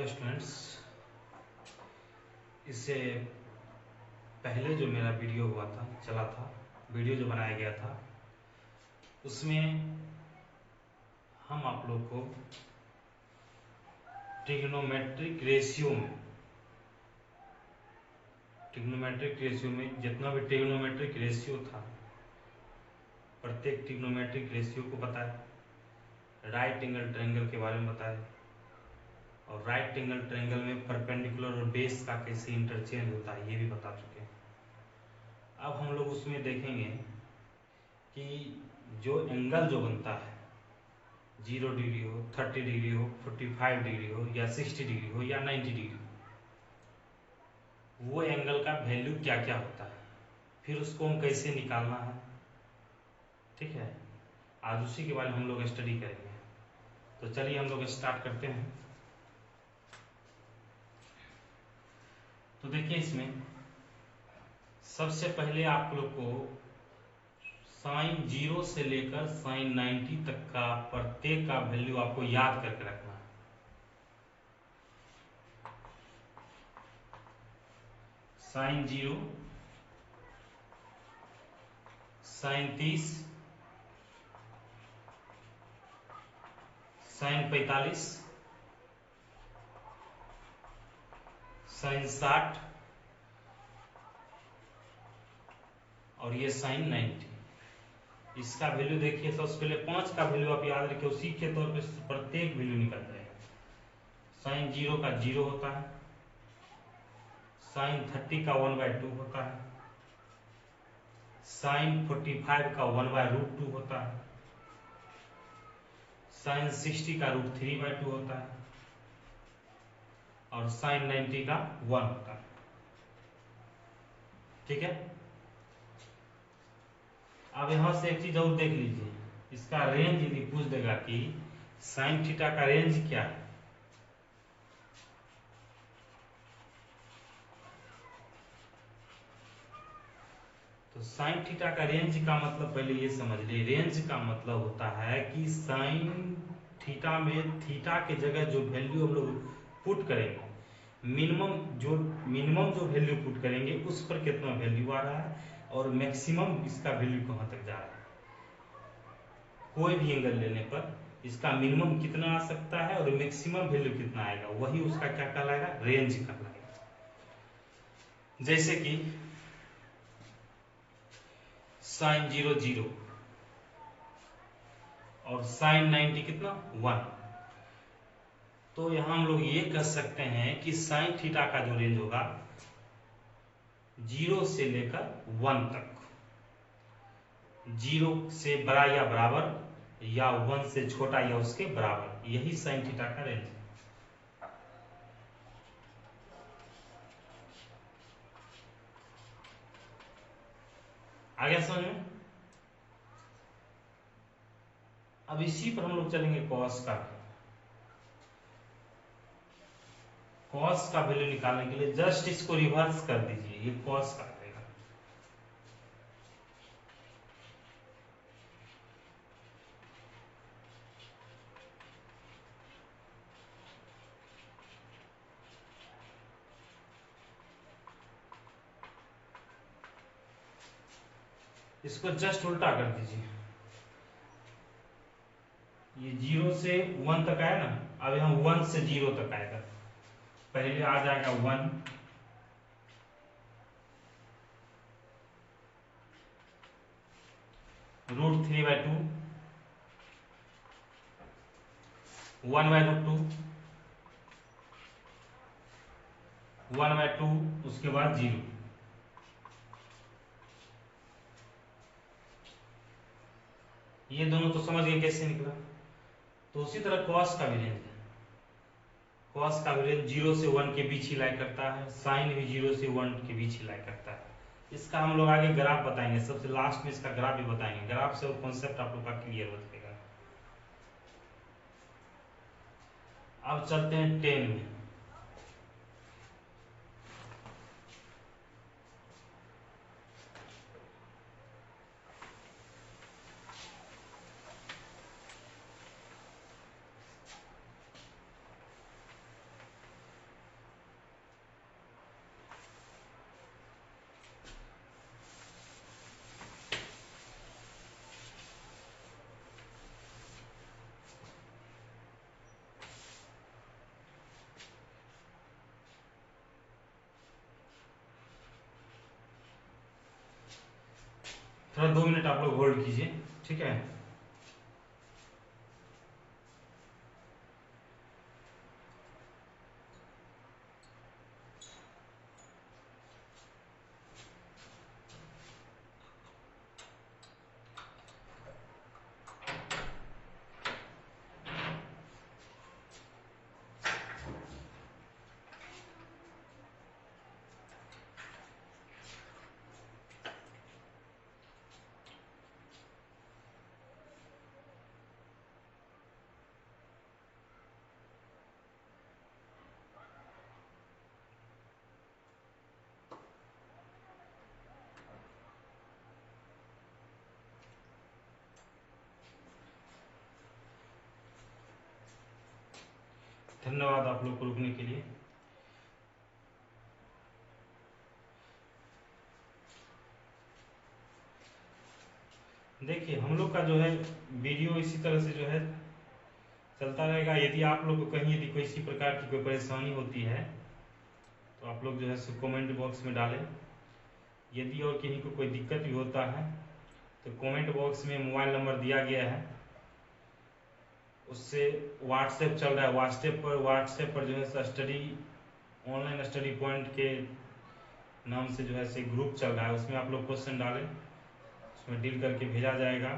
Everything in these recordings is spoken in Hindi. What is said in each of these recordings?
स्टूडेंट्स, इससे पहले जो मेरा वीडियो चला था, वीडियो जो बनाया गया था, उसमें हम आप लोग को ट्रिग्नोमेट्रिक रेशियो में जितना भी ट्रिग्नोमेट्रिक रेशियो था, प्रत्येक ट्रिग्नोमेट्रिक रेशियो को बताया, राइट एंगल ट्रायंगल के बारे में बताया और राइट एंगल ट्रायंगल में परपेंडिकुलर और बेस का कैसे इंटरचेंज होता है ये भी बता चुके हैं। अब हम लोग उसमें देखेंगे कि जो एंगल जो बनता है 0 डिग्री हो, 30 डिग्री हो, 45 डिग्री हो या 60 डिग्री हो या 90 डिग्री, वो एंगल का वैल्यू क्या क्या होता है, फिर उसको हम कैसे निकालना है। ठीक है, आज उसी के बारे में हम लोग स्टडी करेंगे। तो चलिए हम लोग स्टार्ट करते हैं। तो देखिए, इसमें सबसे पहले आप लोग को साइन 0 से लेकर साइन 90 तक का प्रत्येक का वैल्यू आपको याद करके रखना है। साइन 0, साइन 30, साइन 45, साइन 60 और ये साइन 90। इसका वैल्यू देखिए, सबसे पहले 5 का वैल्यू आप याद रखिए, उसी के तौर पे प्रत्येक वैल्यू निकल जाएगा। साइन 0 का 0 होता है, साइन 30 का 1/2 होता है, साइन 45 का 1/√2 होता है, साइन 60 का √3/2 होता है और साइन 90 का 1 होता है। ठीक है, अब यहां से एक चीज और देख लीजिए, इसका रेंज यदि पूछ देगा कि साइन थीटा का रेंज क्या है, तो साइन थीटा का रेंज का मतलब पहले ये समझ लिए। रेंज का मतलब होता है कि साइन थीटा में थीटा के जगह जो वैल्यू हम लोग पुट करेंगे, मिनिमम जो वैल्यू पुट करेंगे उस पर कितना वैल्यू आ रहा है और मैक्सिमम इसका वैल्यू कहां तक जा रहा है। कोई भी एंगल लेने पर इसका मिनिमम कितना आ सकता है और मैक्सिमम वैल्यू कितना आएगा, वही उसका क्या कहलाएगा, रेंज कहलाएगा। जैसे कि साइन 0 0 और साइन 90 कितना 1, तो यहां हम लोग ये कह सकते हैं कि साइन थीटा का जो रेंज होगा 0 से लेकर 1 तक, 0 से बड़ा या बराबर या 1 से छोटा या उसके बराबर, यही साइन थीटा का रेंज है। आगे समझ में। अब इसी पर हम लोग चलेंगे कॉस का। कॉस का वैल्यू निकालने के लिए जस्ट इसको रिवर्स कर दीजिए, ये कॉस का आएगा। इसको जस्ट उल्टा कर दीजिए, ये 0 से 1 तक आया ना, अब यहाँ 1 से 0 तक आएगा। पहले आ जाएगा 1, √3/2, 1/√2, 1/2, उसके बाद 0। ये दोनों तो समझ गए कैसे निकला। तो उसी तरह कॉस का भी रेंज है। कॉस का भी रेंज 0 से 1 के बीच ही लाई करता है, साइन भी 0 से 1 के बीच ही लाई करता है। इसका हम लोग आगे ग्राफ बताएंगे, सबसे लास्ट में इसका ग्राफ भी बताएंगे। ग्राफ से वो कॉन्सेप्ट आप लोग का क्लियर हो जाएगा। अब चलते हैं 10 में। थोड़ा 2 मिनट आप लोग होल्ड कीजिए, ठीक है। धन्यवाद आप लोग को रुकने के लिए। देखिए हम लोग का जो है वीडियो इसी तरह से जो है चलता रहेगा। यदि आप लोग को कहीं यदि कोई इसी प्रकार की कोई परेशानी होती है तो आप लोग जो है सो कमेंट बॉक्स में डालें। यदि और कहीं को कोई दिक्कत भी होता है तो कमेंट बॉक्स में मोबाइल नंबर दिया गया है, उससे व्हाट्सएप चल रहा है, व्हाट्सएप पर जो है स्टडी ऑनलाइन स्टडी पॉइंट के नाम से जो है से ग्रुप चल रहा है, उसमें आप लोग क्वेश्चन डालें, उसमें डील करके भेजा जाएगा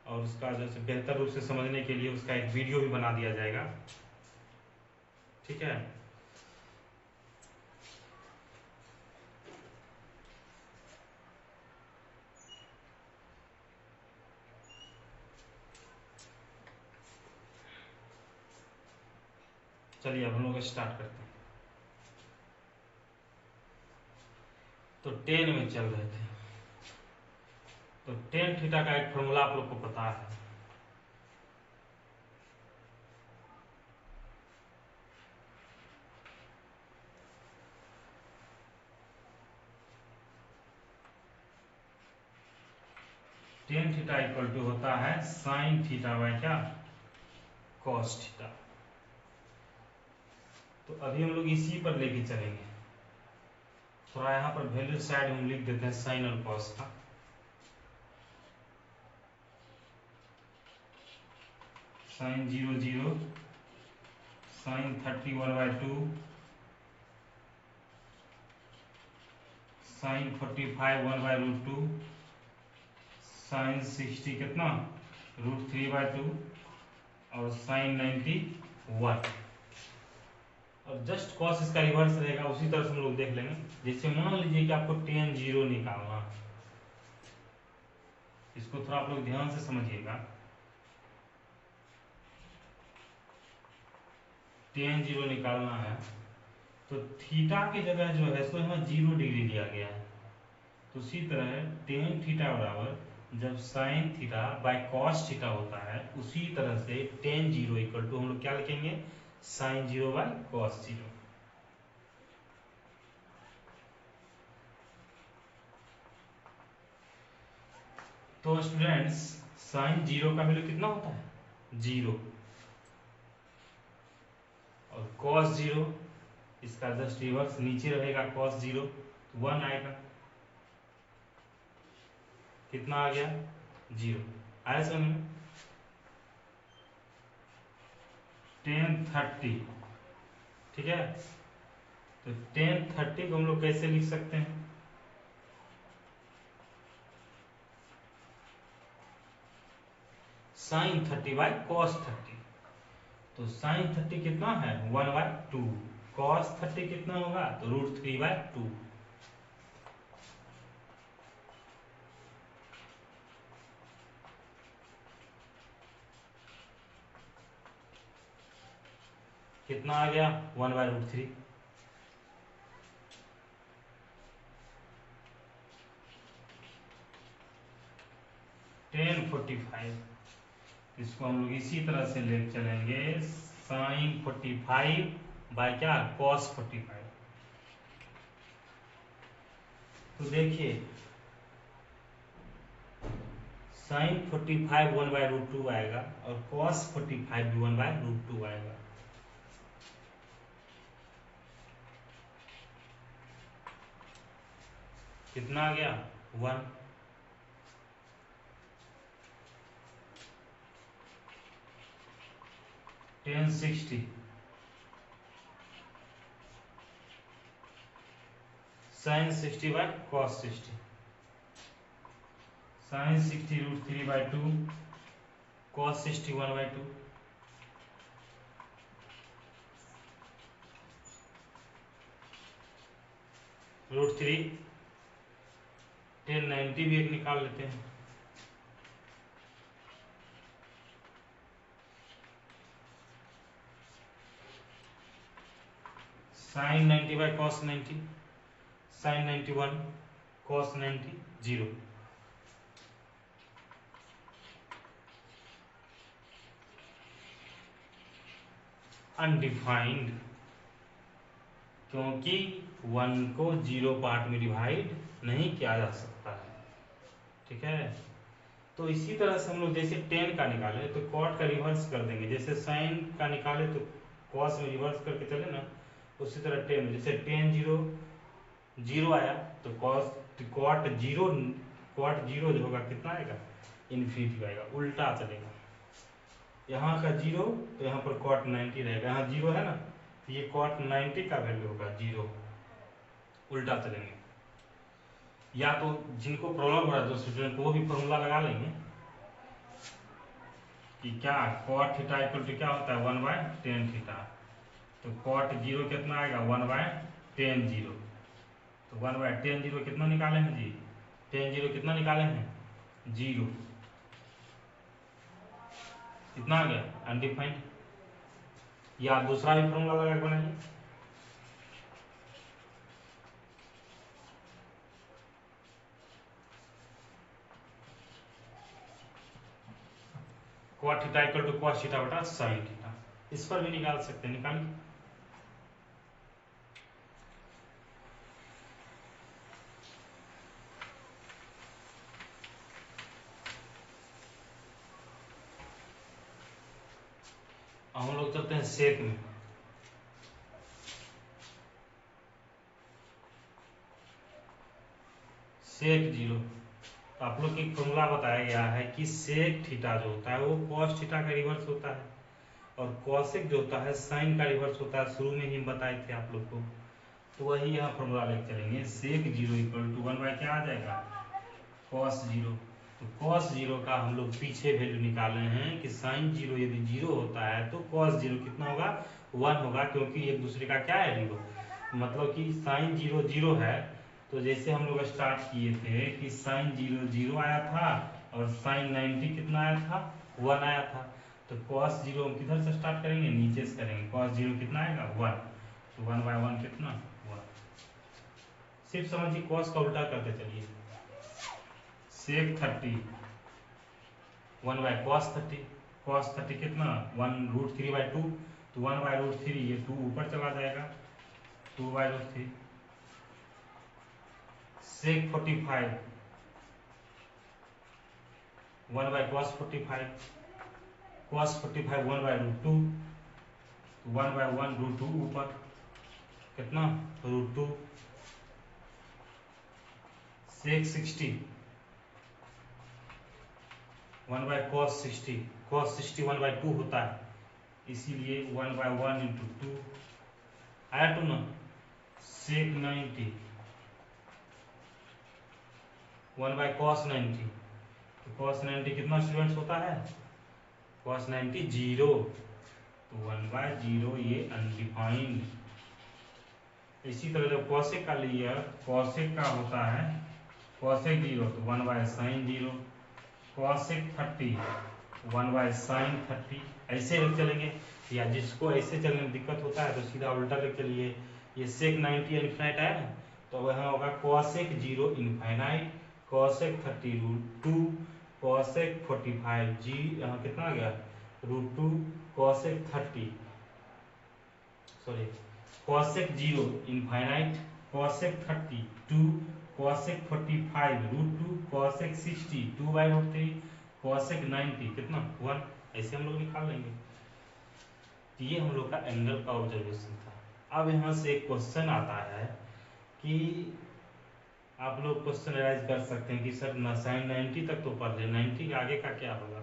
और उसका जो है बेहतर रूप से समझने के लिए उसका एक वीडियो भी बना दिया जाएगा, ठीक है। चलिए अब हम लोग स्टार्ट करते हैं। तो 10 में चल रहे थे, तो टेन थीटा का एक फॉर्मूला आप लोग को पता है। टेन थीटा इक्वल टू होता है साइन थीटा बाय क्या, कॉस थीटा। तो अभी हम लोग इसी पर लेके चलेंगे। थोड़ा यहाँ पर वैल्यू साइड में लिख देते हैं साइन और कॉस का। साइन 0 0, साइन 31/2, साइन 45 1/√2, साइन 60 कितना √3/2 और साइन 91। और जस्ट कॉस इसका रिवर्स रहेगा, उसी तरह से हम लोग देख लेंगे। जैसे मान लीजिए कि आपको tan 0 निकालना, इसको थोड़ा आप लोग ध्यान से समझिएगा। tan 0 निकालना है तो थीटा की जगह जो है सो यहाँ 0 डिग्री लिया गया है। तो उसी तरह tan थीटा बराबर जब sine theta by cos theta होता है, उसी तरह से tan 0 इक्वल टू हम लोग क्या लिखेंगे, साइन 0 बाय कॉस 0। तो स्टूडेंट्स साइन 0 का वैल्यू कितना होता है, 0, और कॉस 0 इसका जस्ट रिवर्स नीचे रहेगा, कॉस 0 तो 1 आएगा। कितना आ गया, 0 आया समझ में। tan 30, ठीक है। तो tan 30 को हम लोग कैसे लिख सकते हैं, साइन 30 बाय कॉस 30। तो साइन 30 कितना है 1/2, कॉस 30 कितना होगा तो √3/2। कितना आ गया 1/√3। tan 45, इसको हम लोग इसी तरह से ले चलेंगे, साइन 45 बाय क्या, कॉस 45। तो देखिए साइन 45 1/√2 आएगा और कॉस 45 भी 1/√2 आएगा। कितना आ गया 1। tan 60 sin 60 by cos 60, sin 60 √3/2 cos 60 1/2, √3 tan 90 भी एक निकाल लेते हैं, sin 90 by cos 90, sin 91 cos 90 0, undefined, क्योंकि 1 को 0 पार्ट में डिवाइड नहीं किया जा सकता है। ठीक है, तो इसी तरह से हम लोग जैसे tan का निकाले तो cot का रिवर्स कर देंगे, जैसे sin का निकाले तो cos में रिवर्स करके चले ना, उसी तरह tan, जैसे tan 0 0 आया तो cot 0 जो होगा कितना आएगा, इन्फिनिटी आएगा, उल्टा चलेगा। यहाँ का 0 तो यहाँ पर cot 90 रहेगा, यहाँ 0 है ना, तो ये cot 90 का वैल्यू होगा 0, उल्टा चलेंगे। या तो जिनको प्रॉब्लम हो रहा है तो स्टूडेंट वो भी फॉर्मूला लगा लेंगे कि क्या cot थीटा इक्वल टू क्या होता है 1/tan थीटा, तो cot 0 कितना आएगा 1/tan 0, तो 1/tan 0 कितना निकाले हैं जी, tan 0 कितना निकाले हैं 0, कितना आ गया अनडिफाइंड। या दूसरा भी फॉर्मूला लगा के बनाइए, cot theta equal to cos theta बटा sin थीटा, इस पर भी निकाल सकते हैं, निकालिए। हम लोग चलते हैं सेक में, सेक 0, तो आप लोग को एक फॉर्मूला बताया गया है कि सेक थीटा जो होता है वो cos थीटा का रिवर्स होता है, और कॉसेक जो होता है साइन का रिवर्स होता है, शुरू में ही हम बताए थे आप लोग को, तो वही यहाँ फॉर्मूला लेके चलेंगे, सेक 0 इक्वल टू 1 क्या आ जाएगा cos 0, तो cos 0 का हम लोग पीछे वैल्यू निकाले हैं कि sin 0 यदि 0 होता है तो cos 0 कितना होगा 1 होगा, क्योंकि एक दूसरे का क्या है 0, मतलब कि sin 0 0 है, तो जैसे हम लोग स्टार्ट किए थे कि sin 0 0 आया था और sin 90 कितना आया था 1 आया था, तो cos 0 हम किधर से स्टार्ट करेंगे, नीचे से करेंगे, cos 0 कितना आएगा 1, तो 1/1 कितना 1, सिर्फ समझिए cos का उल्टा करते चलिए, सेक 30 1/cos 30, cos 30 कितना 1√3/2, तो 1/√3 ये 2 ऊपर चला जाएगा 2/√3, सेक 45 1/cos 45, cos 45 1/√2, 1/1√2 ऊपर कितना √2, सेक 60 1/cos 60, cos 60 1/2 होता है, इसीलिए 1/1 × 2 आया 2 ना, सेक 90 1/cos 90, तो cos 90 कितना स्टूडेंट्स होता है cos 90 0, तो 1/0 ये अनडिफाइंड। इसी तरह जब cosec का लिया, cosec का होता है cosec 0 तो 1/sin 0, cosec 30 1/sin 30, ऐसे लेके चलेंगे, या जिसको ऐसे चलने में दिक्कत होता है तो सीधा उल्टा लेके चलिए, ये sec 90 इनफाइनाइट आया ना, तो वहाँ होगा cosec 0 इनफाइनाइट, cosec 30 √2, cosec 45 जी यहाँ कितना आ गया √2, cosec 30 sorry cosec 0 infinite, cosec 30 2, cosec 45 √2, cosec 60 2/√3, cosec 90 कितना 1, ऐसे हम लोग निकाल लेंगे। तो ये हम लोग का एंगल का ऑब्जर्वेशन था। अब यहाँ से एक क्वेश्चन आता है कि आप लोग क्वेश्चन राइज कर सकते हैं कि सर sin 90 तक तो पढ़ ले, 90 के आगे का क्या होगा,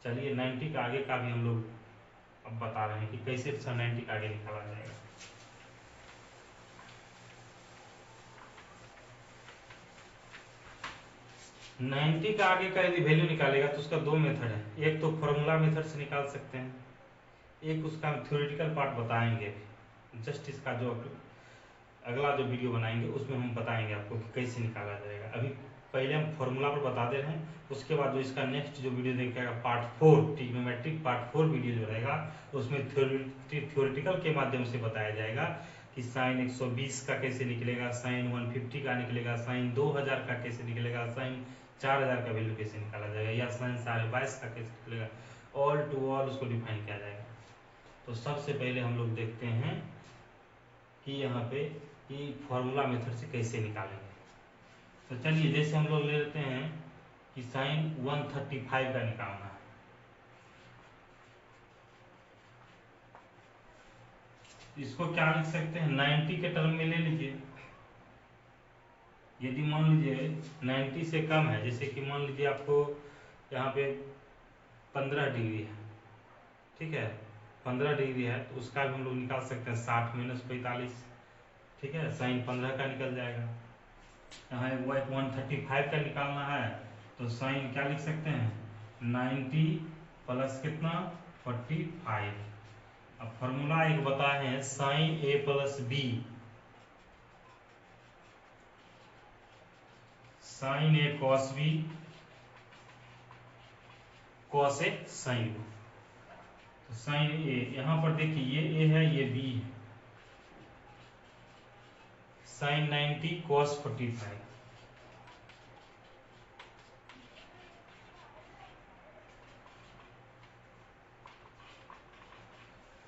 चलिए 90 के आगे का भी हम लोग अब बता रहे हैं कि कैसे 90 का आगे निकाला जाएगा। 90 का आगे का यदि वैल्यू निकालेगा तो उसका दो मेथड है, एक तो फॉर्मूला मेथड से निकाल सकते हैं, एक उसका हम थ्योरेटिकल पार्ट बताएंगे। जस्ट इसका जो अगला जो वीडियो बनाएंगे उसमें हम बताएंगे आपको कि कैसे निकाला जाएगा। अभी पहले हम फॉर्मूला पर बता दे रहे हैं, उसके बाद जो इसका नेक्स्ट जो वीडियो देखेगा पार्ट 4 ट्रिग्नोमेट्रिक पार्ट 4 वीडियो जो रहेगा उसमें थ्योरेटिकल के माध्यम से बताया जाएगा कि साइन 120 का कैसे निकलेगा, साइन 150 का निकलेगा, साइन 2000 का कैसे निकलेगा, साइन 4000 का वैल्यू कैसे निकाला जाएगा, या साइन 22.5 का कैसे निकलेगा, ऑल टू ऑल उसको डिफाइन किया जाएगा। तो सबसे पहले हम लोग देखते हैं कि यहाँ पे कि फॉर्मूला मेथड से कैसे निकालेंगे। तो चलिए जैसे हम लोग ले लेते हैं कि साइन 135 का निकालना है। इसको क्या लिख सकते हैं, 90 के टर्म में ले लीजिए। यदि मान लीजिए 90 से कम है, जैसे कि मान लीजिए आपको यहाँ पे 15 डिग्री है, ठीक है, 15 डिग्री है तो उसका भी हम लोग निकाल सकते हैं 60 - 45, ठीक है, साइन 15 का निकल जाएगा। यहाँ 135 का निकालना है तो साइन क्या लिख सकते हैं, 90 प्लस कितना 45। अब फॉर्मूला एक बताए हैं sine A plus B, sine A cos B cos A sine. तो साइन ए यहां पर देखिए ये ए है ये बी है, sine 90 cos 45,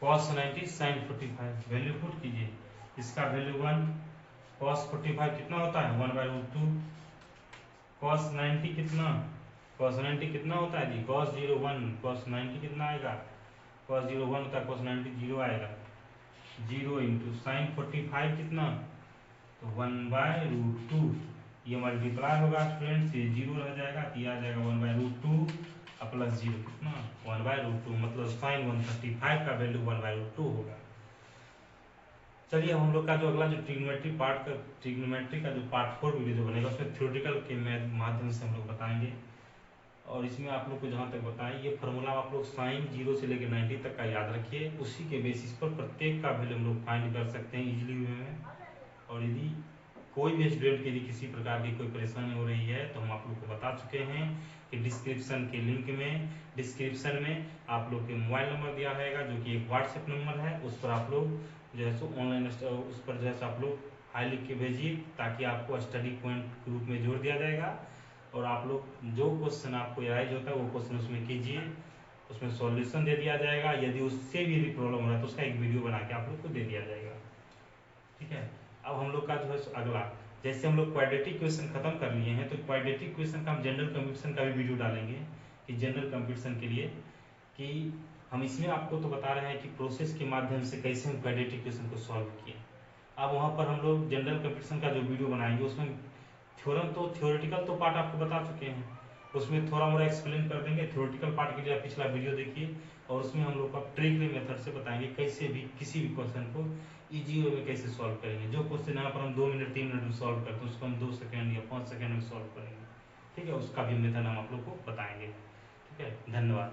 cos 90 sine 45 value put कीजिए। इसका वैल्यू 1, कॉस 45 कितना होता है 1/√2, कॉस 90 कितना, कॉस 90 कितना होता है जी कॉस 0 1, कॉस 90 कितना आएगा, कॉस 0 1 होता है, कॉस 90 0 आएगा, 0 इंटू साइन 45 कितना, तो 1/√2, ये मल्टीप्लाई होगा स्टूडेंट्स, ये 0 रह जाएगा तो ये आ जाएगा 1/√2 प्लस 0 कितना 1/√2, मतलब साइन 135 का वैल्यू 1/√2 होगा। चलिए अब हम लोग का जो अगला जो ट्रिग्नोमेट्री का जो पार्ट 4 वीडियो जो बनेगा उसमें थ्योरेटिकल के माध्यम से हम लोग बताएंगे। और इसमें आप लोग को जहाँ तक बताएं ये फार्मूला आप लोग साइन 0 से लेकर 90 तक का याद रखिए, उसी के बेसिस पर प्रत्येक का वैल्यू हम लोग फाइंड कर सकते हैं इजीली वे में। और यदि कोई भी स्टूडेंट की यदि किसी प्रकार की कोई परेशानी हो रही है तो हम आप लोग को बता चुके हैं कि डिस्क्रिप्शन के लिंक में, डिस्क्रिप्शन में आप लोग के मोबाइल नंबर दिया रहेगा जो कि एक व्हाट्सएप नंबर है, उस पर आप लोग जो है सो ऑनलाइन उस पर जो है सो आप लोग हाई लिख के भेजिए ताकि आपको स्टडी पॉइंट के रूप में जोड़ दिया जाएगा। और आप लोग जो क्वेश्चन आपको राइज होता है वो क्वेश्चन उसमें कीजिए, उसमें सॉल्यूशन दे दिया जाएगा। यदि उससे भी यदि प्रॉब्लम हो रहा है तो उसका एक वीडियो बना के आप लोग को दे दिया जाएगा, ठीक है। अब हम लोग का जो है अगला, जैसे हम लोग क्वाड्रेटिक क्वेश्चन खत्म कर लिए हैं तो क्वाड्रेटिक क्वेश्चन का हम जनरल कंपटीशन का भी वीडियो डालेंगे कि जनरल कंपटीशन के लिए कि हम इसमें आपको तो बता रहे हैं कि प्रोसेस के माध्यम से कैसे हम क्वाड्रेटिक क्वेश्चन को सॉल्व किए। अब वहाँ पर हम लोग जनरल कंपटीशन का जो वीडियो बनाएंगे उसमें थ्योरम तो थ्योरेटिकल तो पार्ट आपको बता चुके हैं, उसमें थोड़ा मोड़ा एक्सप्लेन कर देंगे। थ्योरेटिकल पार्ट के लिए आप पिछला वीडियो देखिए और उसमें हम लोग का ट्रिक मेथड से बताएंगे कैसे भी किसी भी क्वेश्चन को इजी वे में कैसे सॉल्व करेंगे। जो क्वेश्चन यहाँ पर हम 2 मिनट 3 मिनट में सॉल्व करते हैं उसको हम 2 सेकंड या 5 सेकंड में सॉल्व करेंगे, ठीक है, उसका भी मेथड हम आप लोग को बताएंगे, ठीक है। धन्यवाद।